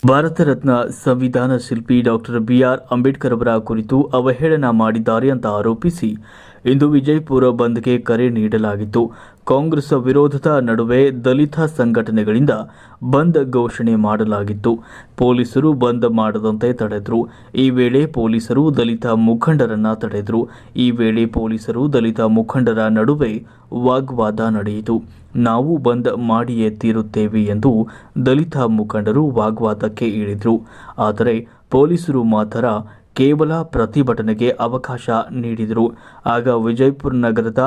ಭಾರತ ರತ್ನ ಸಂವಿಧಾನ ಶಿಲ್ಪಿ doctor B R Ambedkar ಅವರ ಕುರಿತು ಅವಹೇಳನ ಮಾಡಿದ್ದಾರೆ ಅಂತ ಆರೋಪಿಸಿ ಇಂದು ವಿಜಯಪುರ ಬಂದ್ಗೆ ಕರೆ ನೀಡಲಾಗಿತ್ತು. ಕಾಂಗ್ರೆಸ್ ವಿರೋಧದ ನಡುವೆ ದಲಿತ ಸಂಘಟನೆಗಳಿಂದ ಬಂದ್ ಘೋಷಣೆ ಮಾಡಲಾಗಿತ್ತು. ಪೊಲೀಸರು ಬಂದ್ ಮಾಡದಂತೆ ತಡೆದರು. ಈ ವೇಳೆ ಪೊಲೀಸರು ದಲಿತ ಮುಖಂಡರನ್ನ ತಡೆದರು. ಈ ವೇಳೆ ಪೊಲೀಸರು ದಲಿತ ಮುಖಂಡರ ನಡುವೆ ವಾಗ್ವಾದ ನಡೆಯಿತು. ನಾವು ಬಂದ್ ಮಾಡಿಯೇ ತೀರುತ್ತೇವೆ ಎಂದು ದಲಿತ ಮುಖಂಡರು ವಾಗ್ವಾದಕ್ಕೆ ಇಳಿದರು. ಆದರೆ ಪೊಲೀಸರು ಮಾತ್ರ ಕೇವಲ ಪ್ರತಿಭಟನೆಗೆ ಅವಕಾಶ ನೀಡಿದರು. ಆಗ ವಿಜಯಪುರ ನಗರದ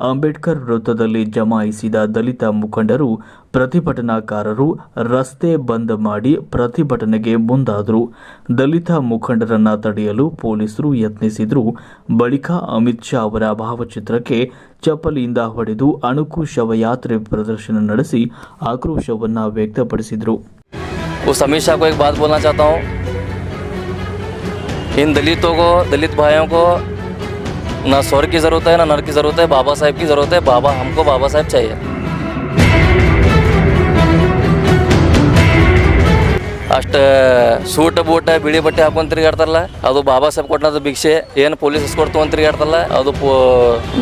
ಅಂಬೇಡ್ಕರ್ ವೃತ್ತದಲ್ಲಿ ಜಮಾಯಿಸಿದ ದಲಿತ ಮುಖಂಡರು ಪ್ರತಿಭಟನಾಕಾರರು ರಸ್ತೆ ಬಂದ್ ಮಾಡಿ ಪ್ರತಿಭಟನೆಗೆ ಮುಂದಾದರು. ದಲಿತ ಮುಖಂಡರನ್ನ ತಡೆಯಲು ಪೊಲೀಸರು ಯತ್ನಿಸಿದರು. ಬಳಿಕ ಅಮಿತ್ ಶಾ ಅವರ ಭಾವಚಿತ್ರಕ್ಕೆ ಚಪ್ಪಲಿಯಿಂದ ಹೊಡೆದು ಅಣುಕು ಶವಯಾತ್ರೆ ಪ್ರದರ್ಶನ ನಡೆಸಿ ಆಕ್ರೋಶವನ್ನು ವ್ಯಕ್ತಪಡಿಸಿದರು. इन दलितों को, दलित भाइयों को ना स्वर्ग की ज़रूरत है ना नर्क की ज़रूरत है, बाबा साहेब की ज़रूरत है. हमको बाबा साहेब चाहिए. ಅಷ್ಟು ಸೂಟ್ ಬೂಟ್ ಬಿಳಿ ಬಟ್ಟೆ ಹಾಕೊಂಡು ತಿರುಗಾಡ್ತಾರಲ್ಲ, ಅದು ಬಾಬಾ ಸಾಹೇಬ್ ಕೊಟ್ಟದ ಭಿಕ್ಷೆ. ಏನು ಪೊಲೀಸ್ ಎಸ್ಕೊಟ್ ತೊಗೊಂಡು ತಿರುಗಾಡ್ತಾರಲ್ಲ, ಅದು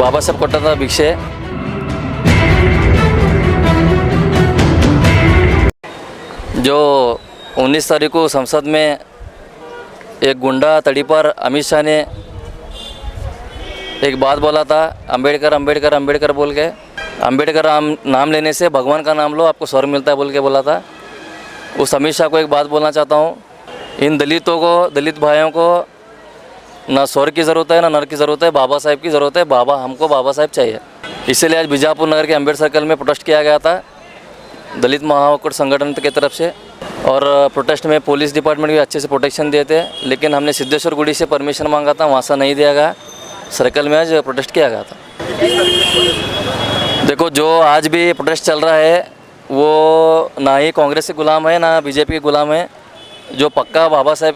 ಬಾಬಾ ಸಾಹೇಬ್ ಕೊಟ್ಟದ ಭಿಕ್ಷೆ. जो 19 तारीख को संसद में एक गुंडा तड़ी पर अमित शाह ने एक बात बोला था, अंबेडकर अंबेडकर अंबेडकर बोल के, अंबेडकर नाम लेने से भगवान का नाम लो, आपको स्वर्ग मिलता है बोल के बोला था. उस अमित शाह को एक बात बोलना चाहता हूँ, इन दलितों को, दलित भाइयों को ना स्वर्ग की ज़रूरत है ना नर्क की ज़रूरत है, बाबा साहेब की ज़रूरत है. हमको बाबा साहेब चाहिए. इसीलिए आज बीजापुर नगर के अम्बेडकर सर्कल में प्रोटेस्ट किया गया था दलित महाकुट संगठन की तरफ से. और प्रोटेस्ट में पुलिस डिपार्टमेंट भी अच्छे से प्रोटेक्शन दिए थे, लेकिन हमने सिद्धेश्वर गुड़ी से परमिशन मांगा था, वहाँ से नहीं दिया गया. सर्कल में आज प्रोटेस्ट किया गया था. देखो, जो आज भी प्रोटेस्ट चल रहा है वो ना ही कांग्रेस के गुलाम है ना बीजेपी के गुलाम है. जो पक्का बाबा साहेब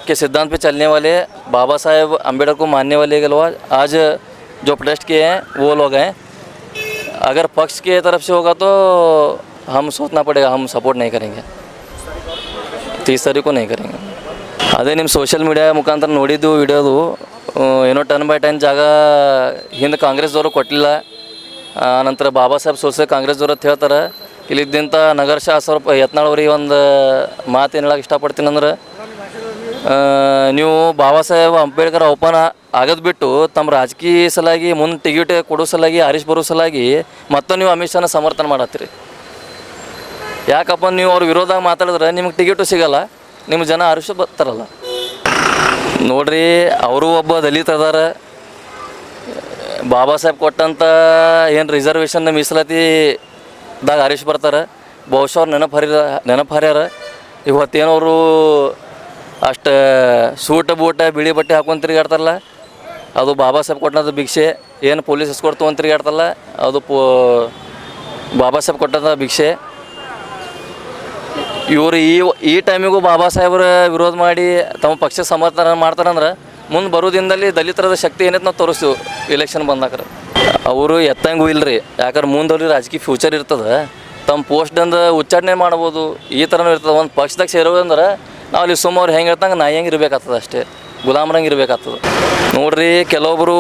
के सिद्धांत पे चलने वाले, बाबा साहेब अम्बेडकर को मानने वाले लोग आज जो प्रोटेस्ट किए हैं वो लोग हैं. अगर पक्ष की तरफ से होगा तो हम सोचना पड़ेगा, हम सपोर्ट नहीं करेंगे, 30 तारीख को नहीं करेंगे. ಅದೇ ನಿಮ್ಮ ಸೋಷಿಯಲ್ ಮೀಡಿಯಾ ಮುಖಾಂತರ ನೋಡಿದ್ದು ವಿಡಿಯೋದು, ಏನೋ 10/10 ಜಾಗ ಹಿಂದೆ ಕಾಂಗ್ರೆಸ್ದವರು ಕೊಟ್ಟಿಲ್ಲ. ನಂತರ ಬಾಬಾ ಸಾಹೇಬ್ ಸೋಸೆ ಕಾಂಗ್ರೆಸ್ದವ್ರು ಅಂತ ಹೇಳ್ತಾರೆ. ಇಲ್ಲಿದ್ದಂಥ ನಗರ ಶಾಸಕ ಯತ್ನಾಳ್ ಅವ್ರಿಗೆ ಒಂದು ಮಾತು ಏನು ಹೇಳಕ್ಕೆ ಇಷ್ಟಪಡ್ತೀನಿ ಅಂದ್ರೆ, ನೀವು ಬಾಬಾ ಸಾಹೇಬ್ ಅಂಬೇಡ್ಕರ್ ಓಪನ್ ಆಗೋದು ಬಿಟ್ಟು ತಮ್ಮ ರಾಜಕೀಯ ಸಲಾಗಿ ಮುಂದೆ ಟಿಕೆಟ್ ಕೊಡೋ ಸಲಾಗಿ ಹರೀಶ್ ಬರೋ ಸಲಾಗಿ ಮತ್ತೆ ನೀವು ಅಮಿತ್ ಶಾನ ಸಮರ್ಥನೆ ಮಾಡತ್ತೀರಿ. ಯಾಕಪ್ಪ, ನೀವು ಅವ್ರ ವಿರೋಧ ಮಾತಾಡಿದ್ರೆ ನಿಮಗೆ ಟಿಕೆಟು ಸಿಗೋಲ್ಲ, ನಿಮ್ಮ ಜನ ಹರೀಶ್ ಬರ್ತಾರಲ್ಲ. ನೋಡ್ರಿ, ಅವರು ಒಬ್ಬ ದಲಿತ ಅದಾರ. ಬಾಬಾ ಸಾಹೇಬ್ ಕೊಟ್ಟಂಥ ಏನು ರಿಸರ್ವೇಷನ್ ಮೀಸಲಾತಿದಾಗ ಹರೀಶ್ ಬರ್ತಾರೆ. ಬಹುಶಃ ಅವ್ರು ನೆನಪು ಹರ್ಯಾರ. ಇವತ್ತೇನವರು ಅಷ್ಟು ಸೂಟ್ ಬೂಟ ಬಿಳಿ ಬಟ್ಟೆ ಹಾಕೊಂಡು ತಿರುಗಾಡ್ತಾರಲ್ಲ, ಅದು ಬಾಬಾ ಸಾಹೇಬ್ ಕೊಟ್ಟಂಥ ಭಿಕ್ಷೆ. ಏನು ಪೊಲೀಸ್ ಎಸ್ಕೊಟ್ ತೊಗೊಂಡು ತಿರುಗಾಡ್ತಾರಲ್ಲ, ಅದು ಬಾಬಾ ಸಾಹೇಬ್ ಕೊಟ್ಟಂಥ ಭಿಕ್ಷೆ. ಇವರು ಈ ಟೈಮಿಗೂ ಬಾಬಾ ಸಾಹೇಬ್ರ ವಿರೋಧ ಮಾಡಿ ತಮ್ಮ ಪಕ್ಷ ಸಮರ್ಥನೆ ಮಾಡ್ತಾರಂದ್ರೆ ಮುಂದೆ ಬರೋ ದಿನದಲ್ಲಿ ದಲಿತರದ ಶಕ್ತಿ ಏನೈತೆ ನಾವು ತೋರಿಸ್ತೀವಿ ಇಲೆಕ್ಷನ್ ಬಂದಾಕ್ರೆ. ಅವರು ಎತ್ತಂಗೂ ಇಲ್ಲರಿ, ಯಾಕಂದ್ರೆ ಮುಂದವ್ರಿಗೆ ರಾಜಕೀಯ ಫ್ಯೂಚರ್ ಇರ್ತದೆ. ತಮ್ಮ ಪೋಸ್ಟಂದು ಉಚ್ಚಾಟನೆ ಮಾಡ್ಬೋದು, ಈ ಥರನೂ ಇರ್ತದೆ. ಒಂದು ಪಕ್ಷದಾಗ ಸೇರೋದಂದ್ರೆ ನಾವು ಅಲ್ಲಿ ಸುಮಾರು ಹೆಂಗೆ ಹೇಳ್ತಂಗೆ ನಾ ಹೆಂಗೆ ಇರಬೇಕಾಗ್ತದೆ, ಅಷ್ಟೇ ಗುಲಾಮ್ರಂಗೆ ಇರಬೇಕಾಗ್ತದೆ. ನೋಡ್ರಿ, ಕೆಲವೊಬ್ಬರು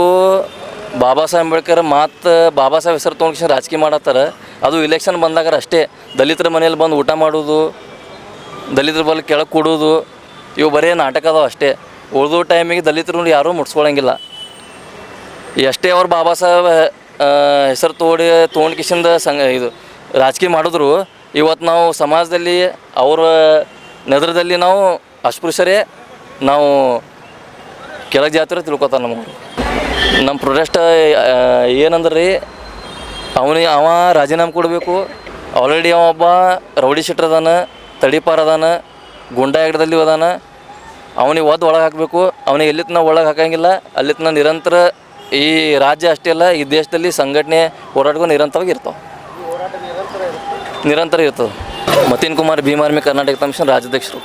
ಬಾಬಾ ಸಾಹೇಬ್ ಅಂಬೇಡ್ಕರ್ ಮತ್ತು ಬಾಬಾ ಸಾಹೇಬ್ ಹೆಸರು ತೊಗೊಂಡು ರಾಜಕೀಯ ಮಾಡತ್ತಾರೆ. ಅದು ಇಲೆಕ್ಷನ್ ಬಂದಾಗ ಅಷ್ಟೇ. ದಲಿತರ ಮನೇಲಿ ಬಂದು ಊಟ ಮಾಡೋದು, ದಲಿತರ ಬಲ್ಲಿ ಕೆಳಗೆ ಕೊಡೋದು, ಇವು ಬರೀ ನಾಟಕ ಅದಾವೆ ಅಷ್ಟೇ. ಉಳಿದು ಟೈಮಿಗೆ ದಲಿತರು ಯಾರೂ ಮುಟ್ಸ್ಕೊಳಂಗಿಲ್ಲ. ಎಷ್ಟೇ ಅವ್ರು ಬಾಬಾ ಸಾಹೇಬ್ ಹೆಸರು ತೊಗೊಂಡು ಕಿಶಿಂದ ಇದು ರಾಜಕೀಯ ಮಾಡಿದ್ರು, ಇವತ್ತು ನಾವು ಸಮಾಜದಲ್ಲಿ ಅವರ ನೆದರದಲ್ಲಿ ನಾವು ಅಸ್ಪೃಶ್ಯರೇ, ನಾವು ಕೆಳಗೆ ಜಾತಿರ ತಿಳ್ಕೊತಾರೆ. ನಮ್ಮ ಪ್ರೊಟೆಸ್ಟ್ ಏನಂದ್ರೆ ರೀ, ಅವ ರಾಜೀನಾಮೆ ಕೊಡಬೇಕು. ಆಲ್ರೆಡಿ ಅವ ಒಬ್ಬ ರೌಡಿ ಶೀಟರ್ ಅದಾನ, ತಡಿಪಾರ ಅದಾನ, ಗುಂಡಾ ಎಗಡದಲ್ಲಿ ಅದಾನ. ಅವನಿಗೆ ಒಳಗೆ ಹಾಕಬೇಕು. ಅವನಿಗೆ ಎಲ್ಲಿತನ ಒಳಗೆ ಹಾಕಂಗಿಲ್ಲ, ಅಲ್ಲಿತನ ನಿರಂತರ ಈ ರಾಜ್ಯ ಅಷ್ಟೇ ಅಲ್ಲ, ಈ ದೇಶದಲ್ಲಿ ಸಂಘಟನೆ ಹೋರಾಟಗಳು ನಿರಂತರವಾಗಿ ಇರ್ತಾವೆ, ನಿರಂತರ ಇರ್ತದೆ. ಮತೀನ್ ಕುಮಾರ್ ಭೀಮ್ ಆರ್ಮಿ ಕರ್ನಾಟಕ ಕಮಿಷನ್ ರಾಜ್ಯಾಧ್ಯಕ್ಷರು.